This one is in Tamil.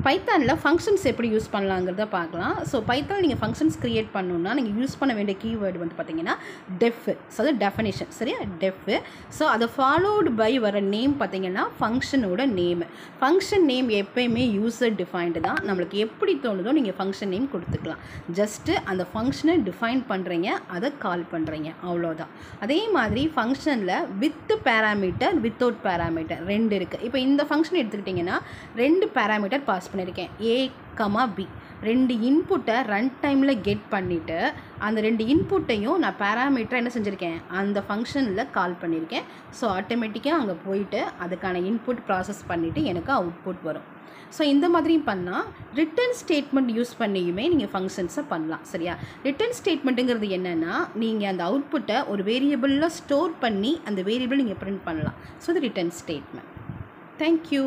பைத்தானில் ஃபங்க்ஷன்ஸ் எப்படி யூஸ் பண்ணலாங்கிறத பார்க்கலாம். ஸோ பைத்தான் நீங்கள் ஃபங்க்ஷன்ஸ் க்ரியேட் பண்ணணுன்னா நீங்கள் யூஸ் பண்ண வேண்டிய கீவேர்டு வந்து பார்த்தீங்கன்னா டெஃப். ஸோ அது டெஃபனிஷன், சரியா, டெஃப். ஸோ அதை ஃபாலோடு பை வர நேம் பார்த்தீங்கன்னா ஃபங்க்ஷனோட நேமு. ஃபங்க்ஷன் நேம் எப்போயுமே யூசர் டிஃபைன்டு தான். நம்மளுக்கு எப்படி தோணுதோ நீங்கள் ஃபங்க்ஷன் நேம் கொடுத்துக்கலாம். ஜஸ்ட்டு அந்த ஃபங்க்ஷனை டிஃபைன் பண்ணுறீங்க, அதை கால் பண்ணுறீங்க, அவ்வளோதான். அதே மாதிரி ஃபங்க்ஷனில் வித் பேராமீட்டர் வித்தவுட் பேராமீட்டர் 2 இருக்குது. இப்போ இந்த ஃபங்க்ஷன் எடுத்துக்கிட்டிங்கன்னா 2 பேராமீட்டர் பாஸ் பண்ணியிருக்கேன், A, B. 2 இன்புட்டை ரன் டைமில் கெட் பண்ணிவிட்டு அந்த 2 இன்புட்டையும் நான் பேராமீட்டரை என்ன செஞ்சுருக்கேன், அந்த ஃபங்க்ஷனில் கால் பண்ணியிருக்கேன். ஸோ ஆட்டோமேட்டிக்காக அங்கே போயிட்டு அதுக்கான இன்புட் ப்ராசஸ் பண்ணிவிட்டு எனக்கு அவுட்புட் வரும். ஸோ இந்த மாதிரியும் பண்ணால் ரிட்டர்ன் ஸ்டேட்மெண்ட் யூஸ் பண்ணியுமே நீங்கள் ஃபங்க்ஷன்ஸை பண்ணலாம், சரியா. ரிட்டர்ன் ஸ்டேட்மெண்ட்டுங்கிறது என்னென்னா நீங்கள் அந்த அவுட்புட்டை ஒரு வேரியபிளில் ஸ்டோர் பண்ணி அந்த வேரியபிள் நீங்கள் பிரிண்ட் பண்ணலாம். ஸோ இது ரிட்டர்ன் ஸ்டேட்மெண்ட். தேங்க்யூ.